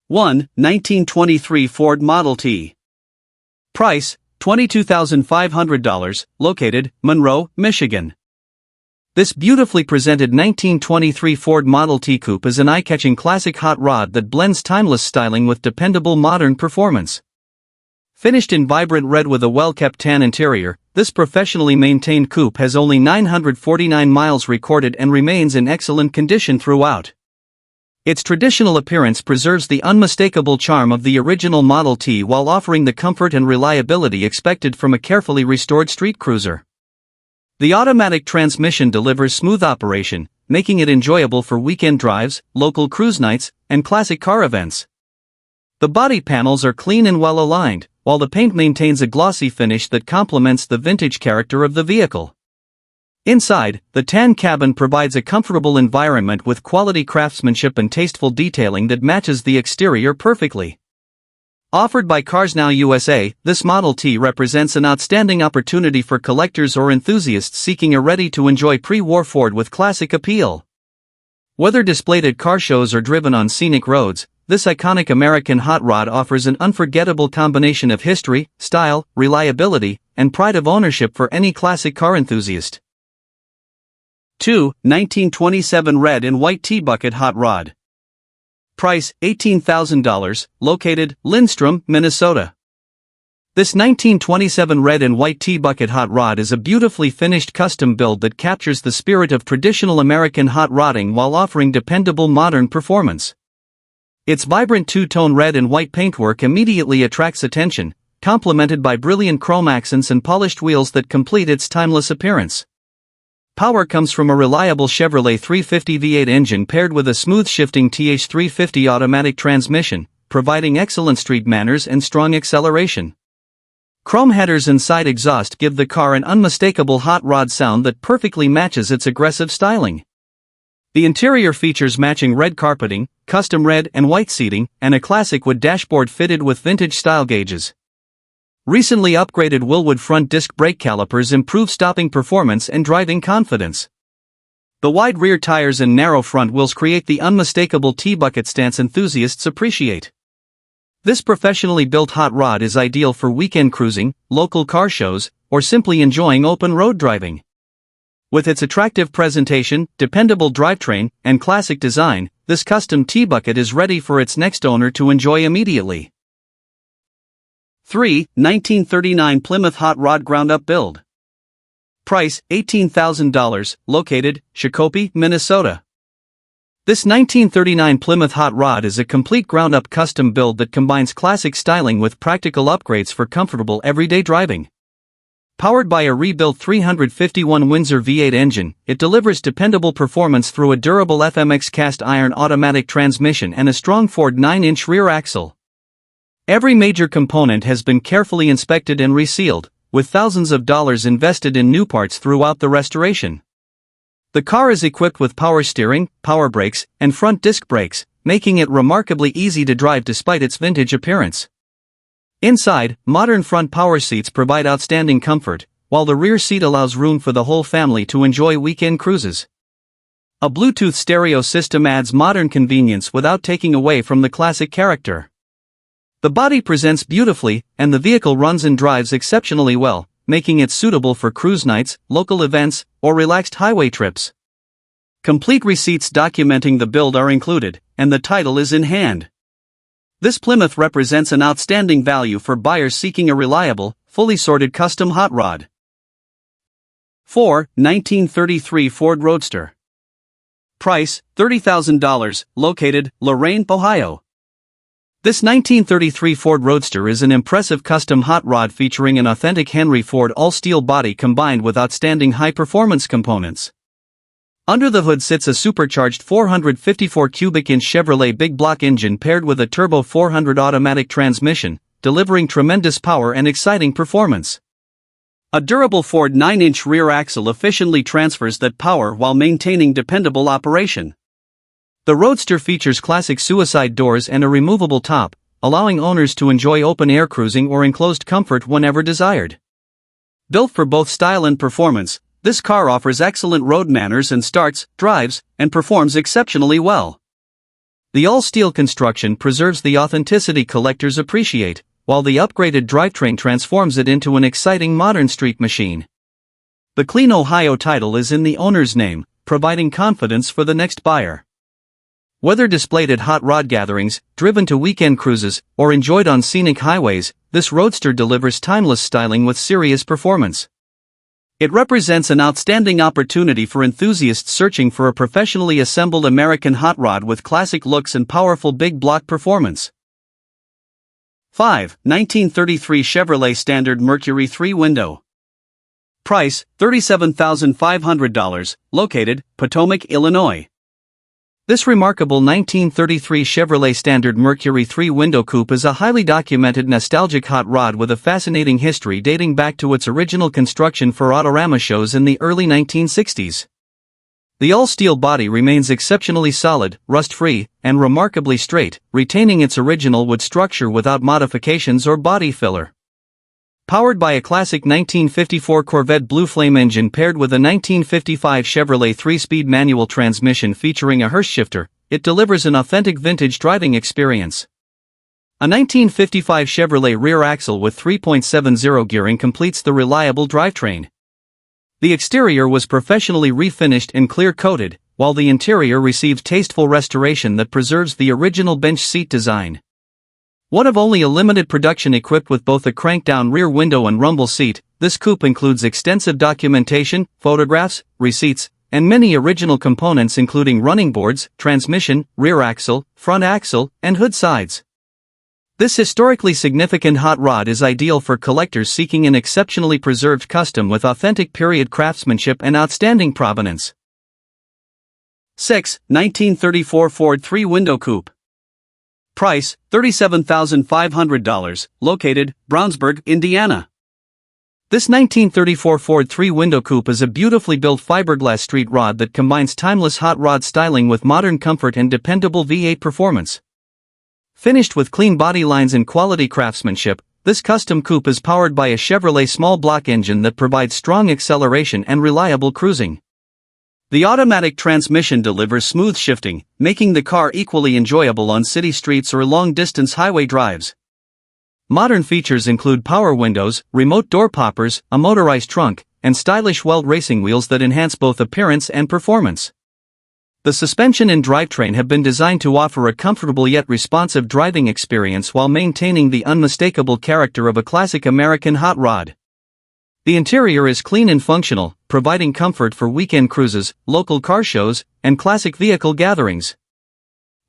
1. 1923 Ford Model T. Price, $22,500, located, Monroe, Michigan. This beautifully presented 1923 Ford Model T coupe is an eye-catching classic hot rod that blends timeless styling with dependable modern performance. Finished in vibrant red with a well-kept tan interior, this professionally maintained coupe has only 949 miles recorded and remains in excellent condition throughout. Its traditional appearance preserves the unmistakable charm of the original Model T while offering the comfort and reliability expected from a carefully restored street cruiser. The automatic transmission delivers smooth operation, making it enjoyable for weekend drives, local cruise nights, and classic car events. The body panels are clean and well aligned, while the paint maintains a glossy finish that complements the vintage character of the vehicle. Inside, the tan cabin provides a comfortable environment with quality craftsmanship and tasteful detailing that matches the exterior perfectly. Offered by Cars Now USA, this Model T represents an outstanding opportunity for collectors or enthusiasts seeking a ready-to-enjoy pre-war Ford with classic appeal. Whether displayed at car shows or driven on scenic roads, this iconic American hot rod offers an unforgettable combination of history, style, reliability, and pride of ownership for any classic car enthusiast. 2. 1927 Red and White T-Bucket Hot Rod. Price, $18,000, located, Lindstrom, Minnesota. This 1927 Red and White T-Bucket Hot Rod is a beautifully finished custom build that captures the spirit of traditional American hot rodding while offering dependable modern performance. Its vibrant two-tone red and white paintwork immediately attracts attention, complemented by brilliant chrome accents and polished wheels that complete its timeless appearance. Power comes from a reliable Chevrolet 350 V8 engine paired with a smooth-shifting TH350 automatic transmission, providing excellent street manners and strong acceleration. Chrome headers and side exhaust give the car an unmistakable hot rod sound that perfectly matches its aggressive styling. The interior features matching red carpeting, custom red and white seating, and a classic wood dashboard fitted with vintage-style gauges. Recently upgraded Willwood front disc brake calipers improve stopping performance and driving confidence. The wide rear tires and narrow front wheels create the unmistakable T-bucket stance enthusiasts appreciate. This professionally built hot rod is ideal for weekend cruising, local car shows, or simply enjoying open road driving. With its attractive presentation, dependable drivetrain, and classic design, this custom T-bucket is ready for its next owner to enjoy immediately. 3. 1939 Plymouth Hot Rod Ground-Up Build. Price, $18,000, located, Shakopee, Minnesota. This 1939 Plymouth Hot Rod is a complete ground-up custom build that combines classic styling with practical upgrades for comfortable everyday driving. Powered by a rebuilt 351 Windsor V8 engine, it delivers dependable performance through a durable FMX cast iron automatic transmission and a strong Ford 9-inch rear axle. Every major component has been carefully inspected and resealed, with thousands of dollars invested in new parts throughout the restoration. The car is equipped with power steering, power brakes, and front disc brakes, making it remarkably easy to drive despite its vintage appearance. Inside, modern front power seats provide outstanding comfort, while the rear seat allows room for the whole family to enjoy weekend cruises. A Bluetooth stereo system adds modern convenience without taking away from the classic character. The body presents beautifully, and the vehicle runs and drives exceptionally well, making it suitable for cruise nights, local events, or relaxed highway trips. Complete receipts documenting the build are included, and the title is in hand. This Plymouth represents an outstanding value for buyers seeking a reliable, fully sorted custom hot rod. 4. 1933 Ford Roadster. Price, $30,000, located, Lorain, Ohio. This 1933 Ford Roadster is an impressive custom hot rod featuring an authentic Henry Ford all-steel body combined with outstanding high-performance components. Under the hood sits a supercharged 454 cubic inch Chevrolet big block engine paired with a turbo 400 automatic transmission, delivering tremendous power and exciting performance. A durable Ford 9-inch rear axle efficiently transfers that power while maintaining dependable operation. The Roadster features classic suicide doors and a removable top, allowing owners to enjoy open-air cruising or enclosed comfort whenever desired. Built for both style and performance, this car offers excellent road manners and starts, drives, and performs exceptionally well. The all-steel construction preserves the authenticity collectors appreciate, while the upgraded drivetrain transforms it into an exciting modern street machine. The clean Ohio title is in the owner's name, providing confidence for the next buyer. Whether displayed at hot rod gatherings, driven to weekend cruises, or enjoyed on scenic highways, this Roadster delivers timeless styling with serious performance. It represents an outstanding opportunity for enthusiasts searching for a professionally assembled American hot rod with classic looks and powerful big block performance. 5. 1933 Chevrolet Standard Mercury 3-Window. Price, $37,500, located, Potomac, Illinois. This remarkable 1933 Chevrolet Standard Mercury 3-Window Coupe is a highly documented nostalgic hot rod with a fascinating history dating back to its original construction for Autorama shows in the early 1960s. The all-steel body remains exceptionally solid, rust-free, and remarkably straight, retaining its original wood structure without modifications or body filler. Powered by a classic 1954 Corvette Blue Flame engine paired with a 1955 Chevrolet 3-speed manual transmission featuring a Hurst shifter, it delivers an authentic vintage driving experience. A 1955 Chevrolet rear axle with 3.70 gearing completes the reliable drivetrain. The exterior was professionally refinished and clear-coated, while the interior received tasteful restoration that preserves the original bench seat design. One of only a limited production equipped with both a crank-down rear window and rumble seat, this coupe includes extensive documentation, photographs, receipts, and many original components including running boards, transmission, rear axle, front axle, and hood sides. This historically significant hot rod is ideal for collectors seeking an exceptionally preserved custom with authentic period craftsmanship and outstanding provenance. 6. 1934 Ford 3-Window Coupe. Price, $37,500, located, Brownsburg, Indiana. This 1934 Ford 3-Window Coupe is a beautifully built fiberglass street rod that combines timeless hot rod styling with modern comfort and dependable V8 performance. Finished with clean body lines and quality craftsmanship, this custom coupe is powered by a Chevrolet small block engine that provides strong acceleration and reliable cruising. The automatic transmission delivers smooth shifting, making the car equally enjoyable on city streets or long-distance highway drives. Modern features include power windows, remote door poppers, a motorized trunk, and stylish weld racing wheels that enhance both appearance and performance. The suspension and drivetrain have been designed to offer a comfortable yet responsive driving experience while maintaining the unmistakable character of a classic American hot rod. The interior is clean and functional, providing comfort for weekend cruises, local car shows, and classic vehicle gatherings.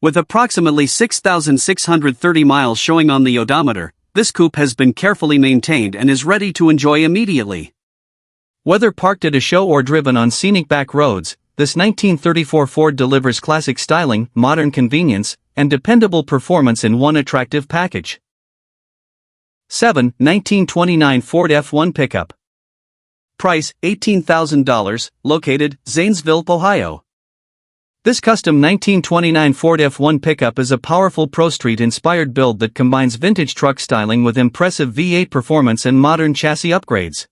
With approximately 6,630 miles showing on the odometer, this coupe has been carefully maintained and is ready to enjoy immediately. Whether parked at a show or driven on scenic back roads, this 1934 Ford delivers classic styling, modern convenience, and dependable performance in one attractive package. 7. 1929 Ford F1 Pickup. Price, $18,000, located, Zanesville, Ohio. This custom 1929 Ford F1 pickup is a powerful Pro Street-inspired build that combines vintage truck styling with impressive V8 performance and modern chassis upgrades.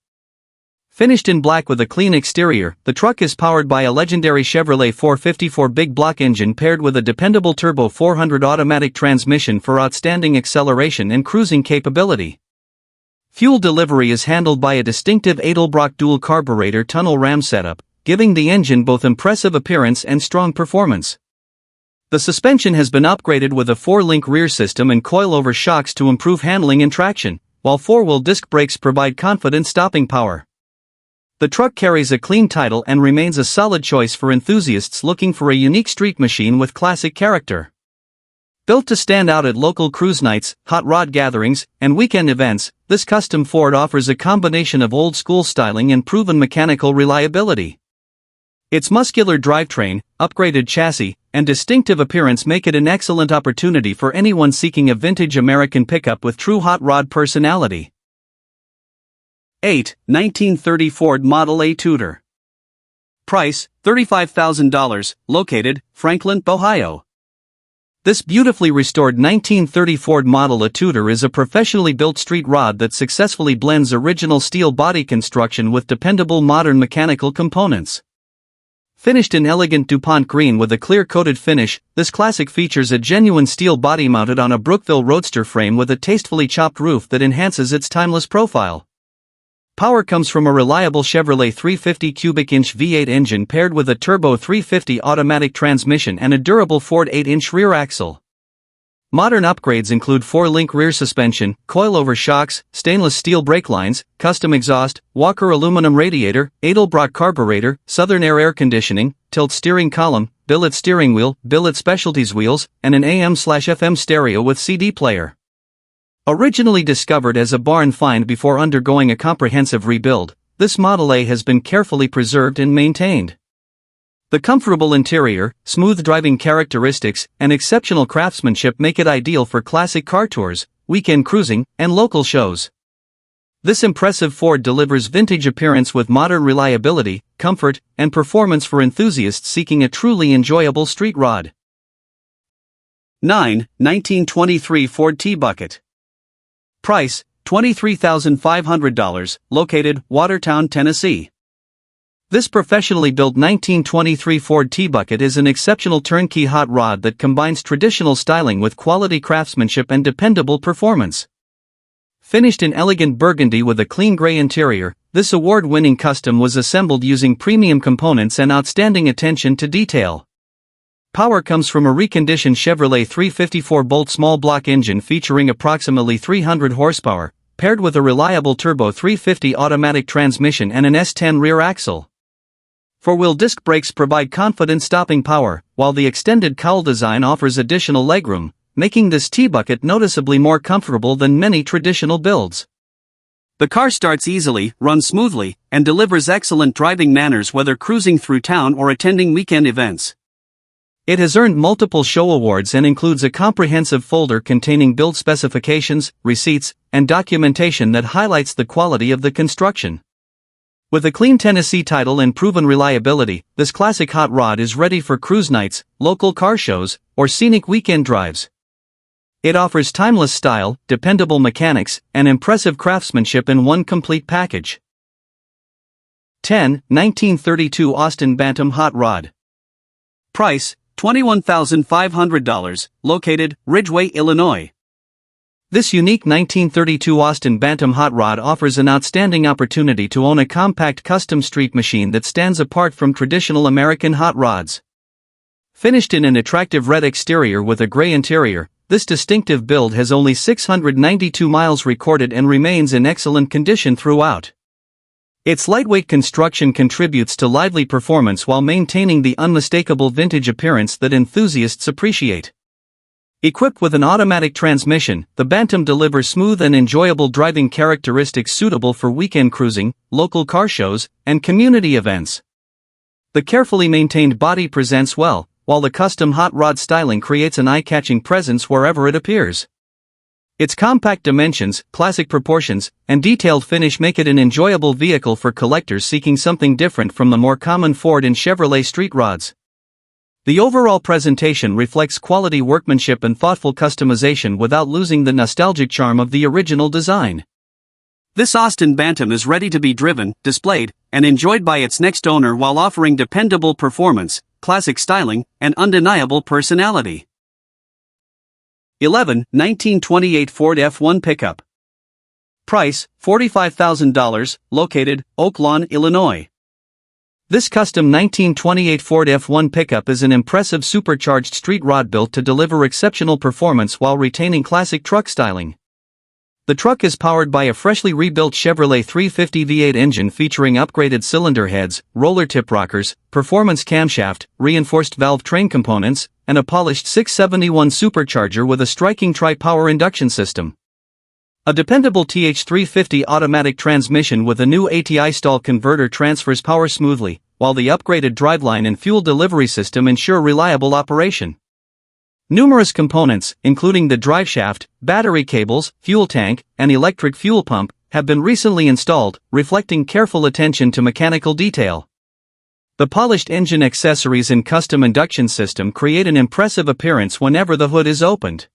Finished in black with a clean exterior, the truck is powered by a legendary Chevrolet 454 big block engine paired with a dependable Turbo 400 automatic transmission for outstanding acceleration and cruising capability. Fuel delivery is handled by a distinctive Edelbrock dual carburetor tunnel ram setup, giving the engine both impressive appearance and strong performance. The suspension has been upgraded with a 4-link rear system and coilover shocks to improve handling and traction, while 4-wheel disc brakes provide confident stopping power. The truck carries a clean title and remains a solid choice for enthusiasts looking for a unique street machine with classic character. Built to stand out at local cruise nights, hot rod gatherings, and weekend events, this custom Ford offers a combination of old-school styling and proven mechanical reliability. Its muscular drivetrain, upgraded chassis, and distinctive appearance make it an excellent opportunity for anyone seeking a vintage American pickup with true hot rod personality. 8. 1930 Ford Model A Tudor. Price, $35,000, located, Franklin, Ohio. This beautifully restored 1930 Ford Model A Tudor is a professionally built street rod that successfully blends original steel body construction with dependable modern mechanical components. Finished in elegant DuPont green with a clear-coated finish, this classic features a genuine steel body mounted on a Brookville Roadster frame with a tastefully chopped roof that enhances its timeless profile. Power comes from a reliable Chevrolet 350 cubic inch V8 engine paired with a turbo 350 automatic transmission and a durable Ford 8-inch rear axle. Modern upgrades include 4-link rear suspension, coilover shocks, stainless steel brake lines, custom exhaust, Walker aluminum radiator, Edelbrock carburetor, Southern air conditioning, tilt steering column, billet steering wheel, billet specialties wheels, and an AM/FM stereo with CD player. Originally discovered as a barn find before undergoing a comprehensive rebuild, this Model A has been carefully preserved and maintained. The comfortable interior, smooth driving characteristics, and exceptional craftsmanship make it ideal for classic car tours, weekend cruising, and local shows. This impressive Ford delivers vintage appearance with modern reliability, comfort, and performance for enthusiasts seeking a truly enjoyable street rod. 9. 1923 Ford T-Bucket. Price, $23,500, located, Watertown, Tennessee. This professionally built 1923 Ford T-Bucket is an exceptional turnkey hot rod that combines traditional styling with quality craftsmanship and dependable performance. Finished in elegant burgundy with a clean gray interior, this award-winning custom was assembled using premium components and outstanding attention to detail. Power comes from a reconditioned Chevrolet 354-bolt small-block engine featuring approximately 300 horsepower, paired with a reliable turbo 350 automatic transmission and an S10 rear axle. Four-wheel disc brakes provide confident stopping power, while the extended cowl design offers additional legroom, making this T-Bucket noticeably more comfortable than many traditional builds. The car starts easily, runs smoothly, and delivers excellent driving manners whether cruising through town or attending weekend events. It has earned multiple show awards and includes a comprehensive folder containing build specifications, receipts, and documentation that highlights the quality of the construction. With a clean Tennessee title and proven reliability, this classic hot rod is ready for cruise nights, local car shows, or scenic weekend drives. It offers timeless style, dependable mechanics, and impressive craftsmanship in one complete package. 10. 1932 Austin Bantam Hot Rod. Price, $21,500, located, Ridgeway, Illinois. This unique 1932 Austin Bantam hot rod offers an outstanding opportunity to own a compact custom street machine that stands apart from traditional American hot rods. Finished in an attractive red exterior with a gray interior, this distinctive build has only 692 miles recorded and remains in excellent condition throughout. Its lightweight construction contributes to lively performance while maintaining the unmistakable vintage appearance that enthusiasts appreciate. Equipped with an automatic transmission, the Bantam delivers smooth and enjoyable driving characteristics suitable for weekend cruising, local car shows, and community events. The carefully maintained body presents well, while the custom hot rod styling creates an eye-catching presence wherever it appears. Its compact dimensions, classic proportions, and detailed finish make it an enjoyable vehicle for collectors seeking something different from the more common Ford and Chevrolet street rods. The overall presentation reflects quality workmanship and thoughtful customization without losing the nostalgic charm of the original design. This Austin Bantam is ready to be driven, displayed, and enjoyed by its next owner while offering dependable performance, classic styling, and undeniable personality. 11. 1928 Ford F1 Pickup. Price, $45,000, located, Oak Lawn, Illinois. This custom 1928 Ford F1 pickup is an impressive supercharged street rod built to deliver exceptional performance while retaining classic truck styling. The truck is powered by a freshly rebuilt Chevrolet 350 V8 engine featuring upgraded cylinder heads, roller tip rockers, performance camshaft, reinforced valve train components, and a polished 671 supercharger with a striking tri-power induction system. A dependable TH350 automatic transmission with a new ATI stall converter transfers power smoothly, while the upgraded driveline and fuel delivery system ensure reliable operation. Numerous components, including the driveshaft, battery cables, fuel tank, and electric fuel pump, have been recently installed, reflecting careful attention to mechanical detail. The polished engine accessories and custom induction system create an impressive appearance whenever the hood is opened.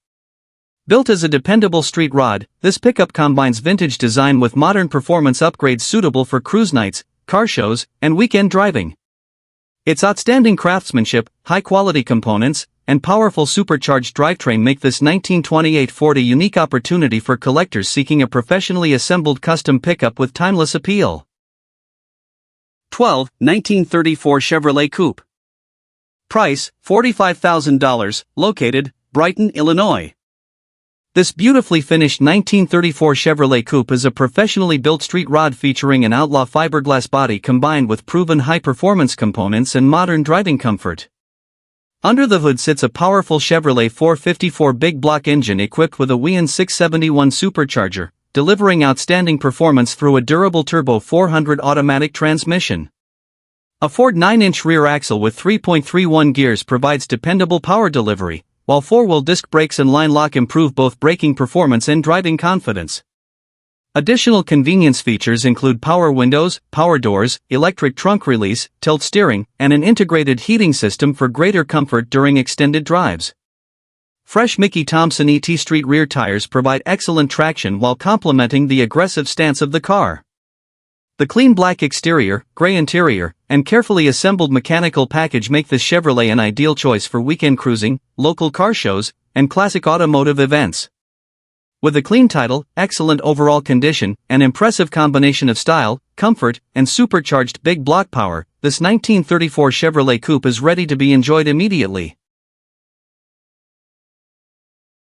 Built as a dependable street rod, this pickup combines vintage design with modern performance upgrades suitable for cruise nights, car shows, and weekend driving. Its outstanding craftsmanship, high-quality components, and powerful supercharged drivetrain make this 1928 Ford a unique opportunity for collectors seeking a professionally assembled custom pickup with timeless appeal. 12. 1934 Chevrolet Coupe. Price, $45,000, located, Brighton, Illinois. This beautifully finished 1934 Chevrolet Coupe is a professionally built street rod featuring an outlaw fiberglass body combined with proven high-performance components and modern driving comfort. Under the hood sits a powerful Chevrolet 454 big block engine equipped with a WEIN 671 supercharger, delivering outstanding performance through a durable turbo 400 automatic transmission. A Ford 9-inch rear axle with 3.31 gears provides dependable power delivery, while four-wheel disc brakes and line lock improve both braking performance and driving confidence. Additional convenience features include power windows, power doors, electric trunk release, tilt steering, and an integrated heating system for greater comfort during extended drives. Fresh Mickey Thompson ET Street rear tires provide excellent traction while complementing the aggressive stance of the car. The clean black exterior, gray interior, and carefully assembled mechanical package make this Chevrolet an ideal choice for weekend cruising, local car shows, and classic automotive events. With a clean title, excellent overall condition, and impressive combination of style, comfort, and supercharged big block power, this 1934 Chevrolet Coupe is ready to be enjoyed immediately.